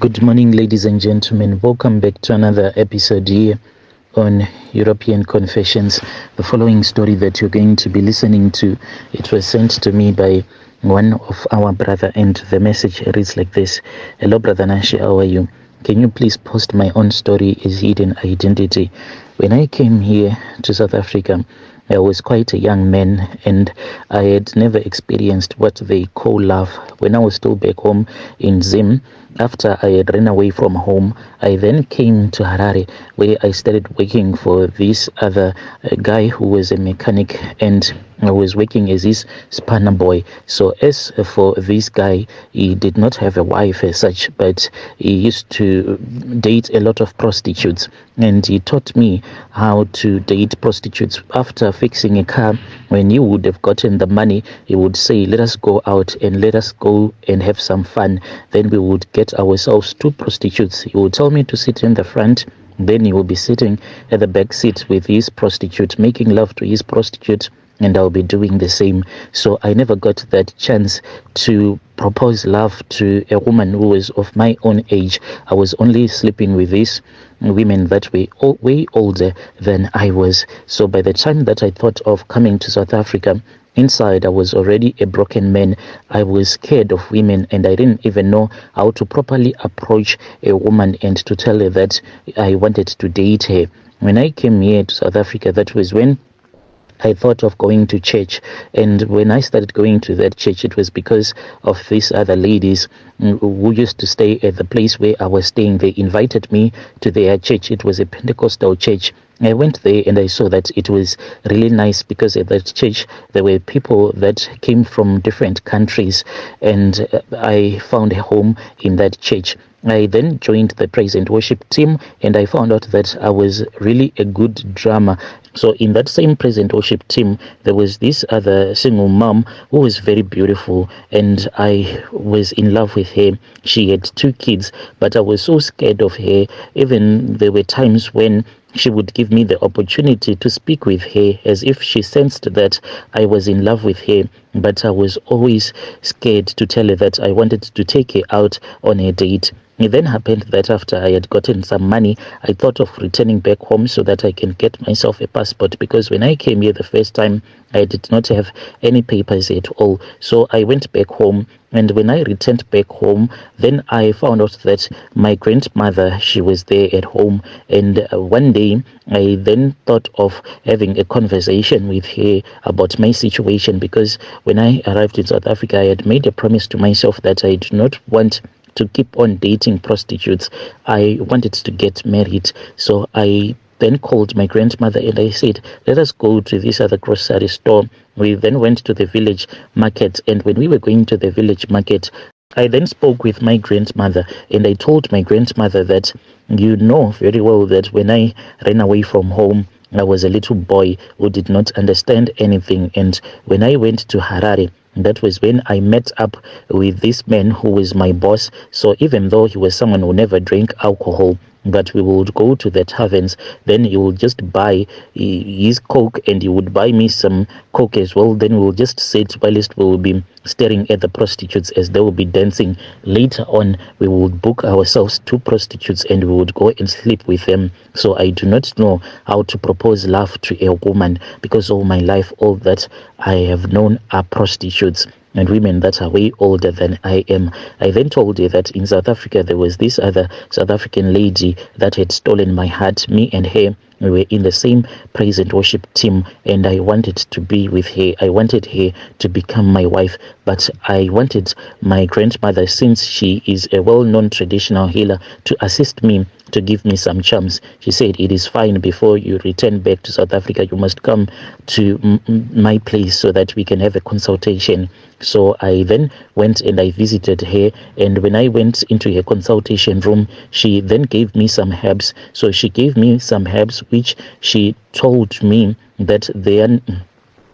Good morning, ladies and gentlemen. Welcome back to another episode here on European Confessions. The following story that you're going to be listening to, it was sent to me by one of our brother, and the message reads like this. Hello, Brother Nashi, how are you? Can you please post my own story is hidden identity? When I came here to South Africa, I was quite a young man and I had never experienced what they call love. When I was still back home in Zim, after I had run away from home, I then came to Harari, where I started working for this other guy who was a mechanic, and I was working as his spanner boy. So as for this guy, he did not have a wife as such, but he used to date a lot of prostitutes, and he taught me how to date prostitutes. After fixing a car, when he would have gotten the money, he would say, let us go out and let us go and have some fun. Then we would get ourselves two prostitutes. He would tell me to sit in the front, then he will be sitting at the back seat with his prostitute, making love to his prostitute, and I'll be doing the same. So I never got that chance to propose love to a woman who was of my own age. I was only sleeping with these women that were way older than I was. So by the time that I thought of coming to South Africa, inside I was already a broken man. I was scared of women, and I didn't even know how to properly approach a woman and to tell her that I wanted to date her. When I came here to South Africa, that was when I thought of going to church, and when I started going to that church, it was because of these other ladies who used to stay at the place where I was staying. They invited me to their church. It was a Pentecostal church. I went there and I saw that it was really nice, because at that church there were people that came from different countries, and I found a home in that church. I then joined the praise and worship team, and I found out that I was really a good drummer. So in that same praise and worship team, there was this other single mom who was very beautiful, and I was in love with her. She had two kids, but I was so scared of her. Even there were times when she would give me the opportunity to speak with her, as if she sensed that I was in love with her, but I was always scared to tell her that I wanted to take her out on a date. It then happened that after I had gotten some money, I thought of returning back home so that I can get myself a passport, because when I came here the first time, I did not have any papers at all. So I went back home, and when I returned back home, then I found out that my grandmother, she was there at home, and one day I then thought of having a conversation with her about my situation, because when I arrived in South Africa, I had made a promise to myself that I do not want to keep on dating prostitutes. I wanted to get married. So I then called my grandmother and I said, let us go to this other grocery store. We then went to the village market, and when we were going to the village market, I then spoke with my grandmother, and I told my grandmother that, you know very well that when I ran away from home, I was a little boy who did not understand anything, and when I went to Harari, that was when I met up with this man who was my boss. So even though he was someone who never drank alcohol, but we would go to the taverns, then he would just buy his coke, and he would buy me some coke as well. Then we will just sit while we will be staring at the prostitutes as they will be dancing. Later on, we would book ourselves two prostitutes and we would go and sleep with them. So I do not know how to propose love to a woman, because all my life, all that I have known are prostitutes and women that are way older than I am. I then told her that in South Africa there was this other South African lady that had stolen my heart. Me and her, we were in the same praise and worship team, and I wanted to be with her. I wanted her to become my wife, but I wanted my grandmother, since she is a well-known traditional healer, to assist me, to give me some charms. She said, it is fine, before you return back to South Africa, you must come to my place so that we can have a consultation. So I then went and I visited her, and when I went into her consultation room, she then gave me some herbs. So she gave me some herbs which she told me that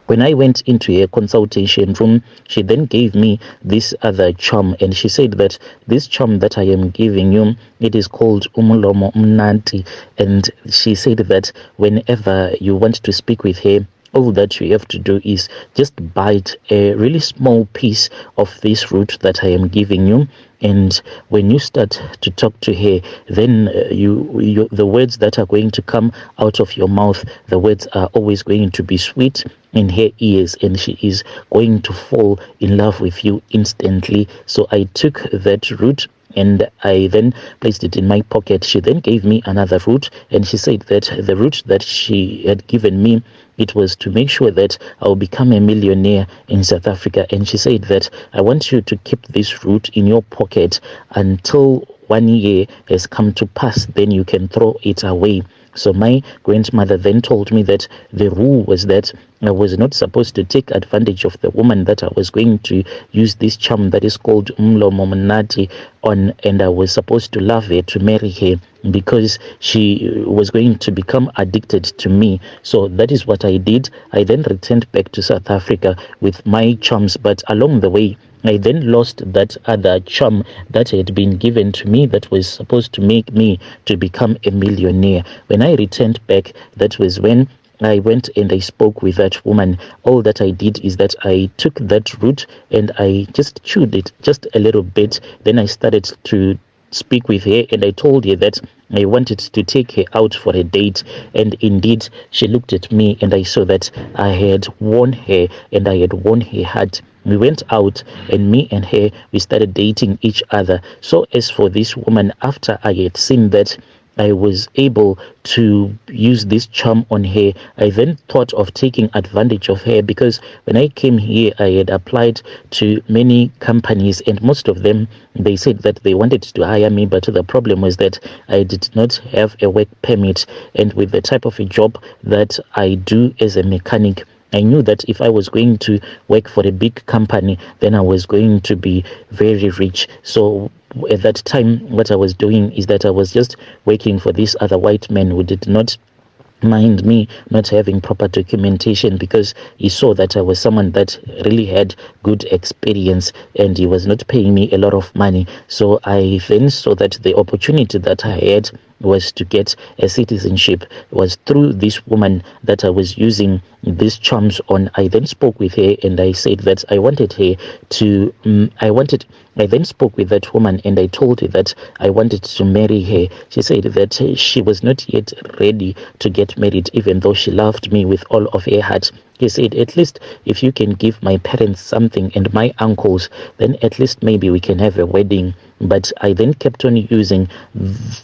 when I went into a consultation room, she then gave me this other charm, and she said that this charm that I am giving you, it is called Umlomo Omnandi, and she said that whenever you want to speak with her, all that you have to do is just bite a really small piece of this root that I am giving you. And when you start to talk to her, then the words that are going to come out of your mouth, the words are always going to be sweet in her ears, and she is going to fall in love with you instantly. So I took that root and I then placed it in my pocket. She then gave me another root, and she said that the root that she had given me, it was to make sure that I'll become a millionaire in South Africa. And she said that I want you to keep this root in your pocket until 1 year has come to pass, then you can throw it away. So my grandmother then told me that the rule was that I was not supposed to take advantage of the woman that I was going to use this charm that is called Umlomo Omnandi on, and I was supposed to love her, to marry her, because she was going to become addicted to me. So that is what I did. I then returned back to South Africa with my charms, but along the way I then lost that other charm that had been given to me that was supposed to make me to become a millionaire. When I returned back, that was when I went and I spoke with that woman. All that I did is that I took that root and I just chewed it just a little bit. Then I started to speak with her, and I told her that I wanted to take her out for a date. And indeed, she looked at me and I saw that I had won her and I had won her heart. We went out, and me and her, we started dating each other. So as for this woman, after I had seen that I was able to use this charm on her, I then thought of taking advantage of her, because when I came here, I had applied to many companies, and most of them, they said that they wanted to hire me, but the problem was that I did not have a work permit. And with the type of a job that I do as a mechanic, I knew that if I was going to work for a big company, then I was going to be very rich. So at that time, what I was doing is that I was just working for this other white man who did not mind me not having proper documentation, because he saw that I was someone that really had good experience, and he was not paying me a lot of money. So I then saw that the opportunity that I had was to get a citizenship was through this woman that I was using these charms on. I then spoke with her and I said that I wanted her to I then spoke with that woman and I told her that I wanted to marry her. She said that she was not yet ready to get married, even though she loved me with all of her heart. He said, at least if you can give my parents something and my uncles, then at least maybe we can have a wedding. But I then kept on using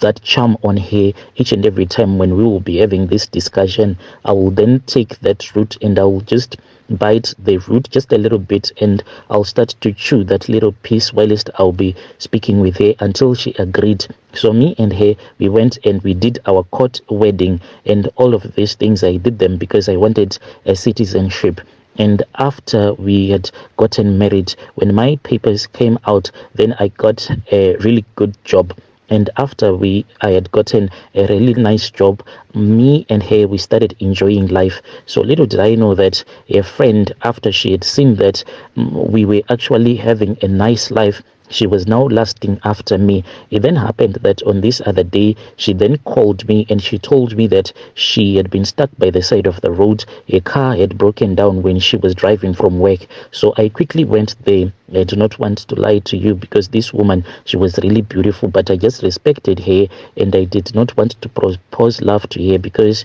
that charm on her each and every time when we will be having this discussion. I will then take that root and I will just bite the root just a little bit, and I'll start to chew that little piece whilst I'll be speaking with her until she agreed. So me and her, we went and we did our court wedding, and all of these things I did them because I wanted a citizenship. And after we had gotten married, when my papers came out, then I got a really good job. And after I had gotten a really nice job, me and her, we started enjoying life. So little did I know that a friend, after she had seen that we were actually having a nice life, she was now lusting after me. It then happened that on this other day, she then called me and she told me that she had been stuck by the side of the road. A car had broken down when she was driving from work. So I quickly went there. I do not want to lie to you because this woman, she was really beautiful, but I just respected her and I did not want to propose love to her because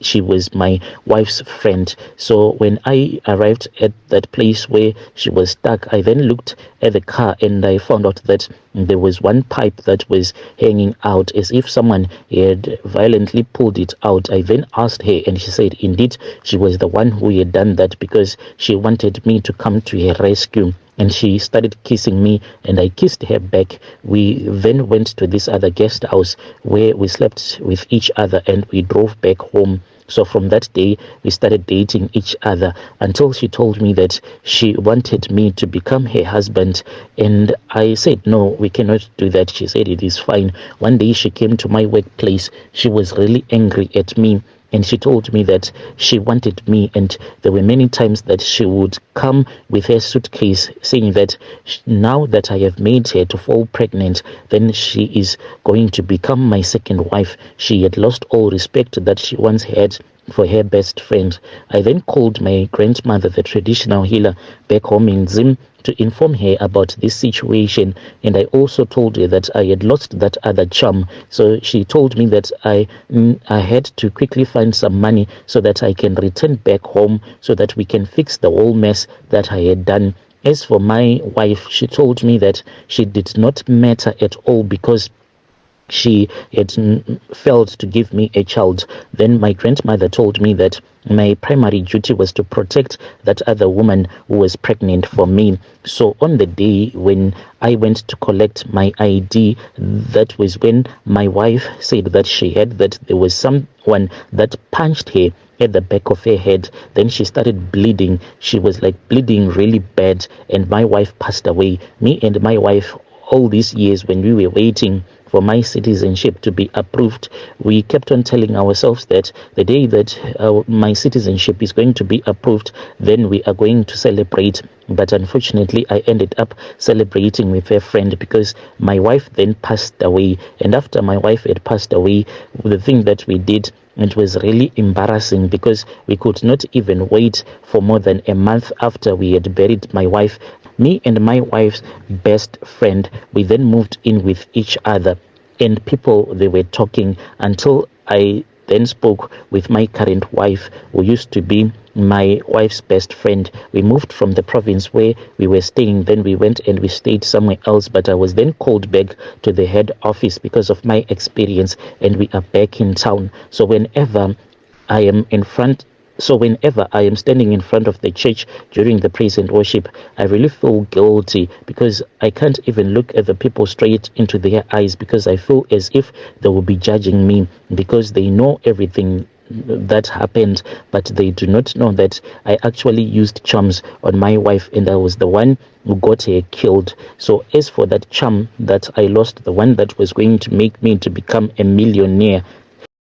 she was my wife's friend. So when I arrived at that place where she was stuck, I then looked at the car and I found out that there was one pipe that was hanging out as if someone had violently pulled it out. I then asked her and she said indeed she was the one who had done that because she wanted me to come to her rescue. And she started kissing me and I kissed her back. We then went to this other guest house where we slept with each other and we drove back home. So from that day, we started dating each other until she told me that she wanted me to become her husband. And I said, no, we cannot do that. She said, it is fine. One day she came to my workplace. She was really angry at me. And she told me that she wanted me, and there were many times that she would come with her suitcase saying that now that I have made her to fall pregnant, then she is going to become my second wife. She had lost all respect that she once had for her best friend. I then called my grandmother, the traditional healer, back home in Zim to inform her about this situation, and I also told her that I had lost that other charm. So she told me that I had to quickly find some money so that I can return back home so that we can fix the whole mess that I had done. As for my wife, she told me that she did not matter at all because she had failed to give me a child. Then my grandmother told me that my primary duty was to protect that other woman who was pregnant for me. So on the day when I went to collect my ID, that was when my wife said that she heard that there was someone that punched her at the back of her head. Then she started bleeding. She was like bleeding really bad, and my wife passed away. Me and my wife, all these years when we were waiting for my citizenship to be approved, we kept on telling ourselves that the day that my citizenship is going to be approved, then we are going to celebrate. But unfortunately, I ended up celebrating with a friend because my wife then passed away. And after my wife had passed away, the thing that we did, it was really embarrassing because we could not even wait for more than a month after we had buried my wife. Me and my wife's best friend, we then moved in with each other, and people, they were talking until I then spoke with my current wife, who used to be my wife's best friend. We moved from the province where we were staying, then we went and we stayed somewhere else, but I was then called back to the head office because of my experience, and we are back in town. So whenever I am standing in front of the church during the praise and worship, I really feel guilty because I can't even look at the people straight into their eyes because I feel as if they will be judging me because they know everything that happened, but they do not know that I actually used charms on my wife and I was the one who got her killed. So as for that charm that I lost, the one that was going to make me to become a millionaire,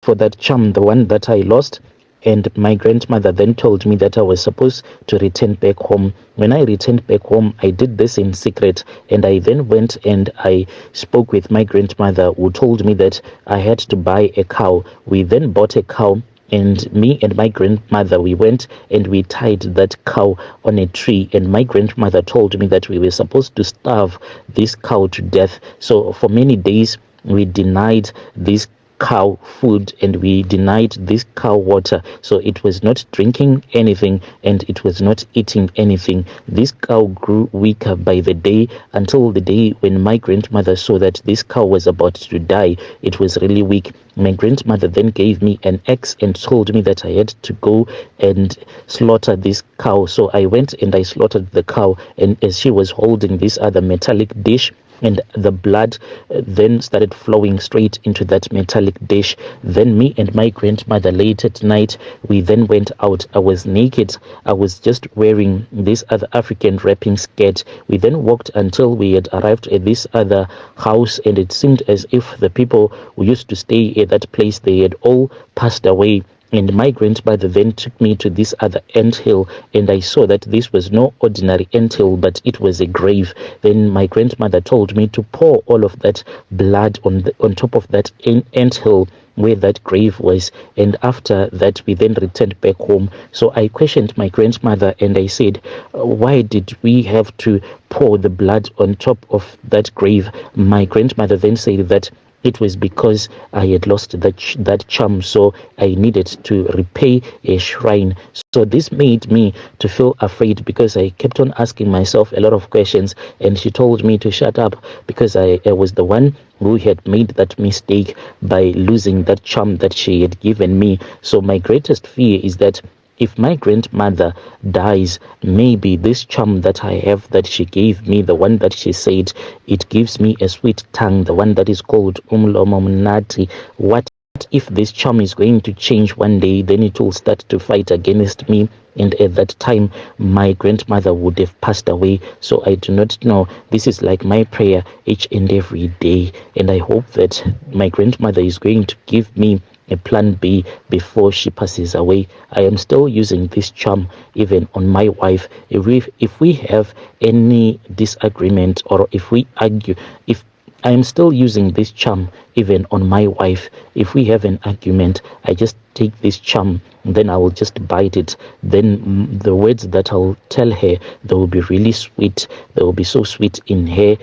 for that charm, the one that I lost, and my grandmother then told me that I was supposed to return back home. When I returned back home, I did this in secret, and I then went and I spoke with my grandmother, who told me that I had to buy a cow. We then bought a cow, and me and my grandmother, we went and we tied that cow on a tree, and my grandmother told me that we were supposed to starve this cow to death. So for many days we denied this cow food and we denied this cow water, so it was not drinking anything and it was not eating anything. This cow grew weaker by the day until the day when my grandmother saw that this cow was about to die. It was really weak. My grandmother then gave me an axe and told me that I had to go and slaughter this cow. So I went and I slaughtered the cow, and as she was holding this other metallic dish, and the blood then started flowing straight into that metallic dish. Then me and my grandmother, late at night, we then went out. I was naked. I was just wearing this other African wrapping skirt. We then walked until we had arrived at this other house, and it seemed as if the people who used to stay at that place, they had all passed away. And my grandmother then took me to this other anthill, and I saw that this was no ordinary anthill, but it was a grave. Then my grandmother told me to pour all of that blood on top of that anthill where that grave was. And after that, we then returned back home. So I questioned my grandmother and I said, why did we have to pour the blood on top of that grave? My grandmother then said that it was because I had lost that charm, so I needed to repay a shrine. So this made me to feel afraid because I kept on asking myself a lot of questions, and she told me to shut up because I was the one who had made that mistake by losing that charm that she had given me. So my greatest fear is that if my grandmother dies, maybe this charm that I have that she gave me, the one that she said, it gives me a sweet tongue, the one that is called Umlomo Omnandi. What if this charm is going to change one day? Then it will start to fight against me, and at that time my grandmother would have passed away. So I do not know. This is like my prayer each and every day, and I hope that my grandmother is going to give me a plan B before she passes away. I am still using this charm even on my wife. If we have any disagreement, or if we argue, if I am still using this charm even on my wife. If we have an argument, I just take this charm, then I will just bite it. Then the words that I'll tell her, they will be really sweet. They will be so sweet in her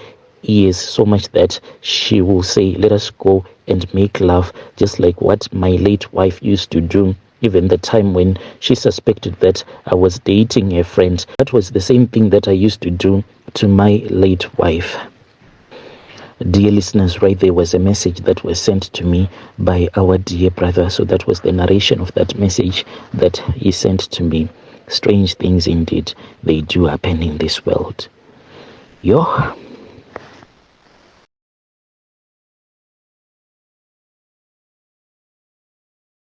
ears, so much that she will say, let us go and make love, just like what my late wife used to do. Even the time when she suspected that I was dating a friend, that was the same thing that I used to do to my late wife. Dear listeners, right there was a message that was sent to me by our dear brother. So that was the narration of that message that he sent to me. Strange things indeed, they do happen in this world. Yo.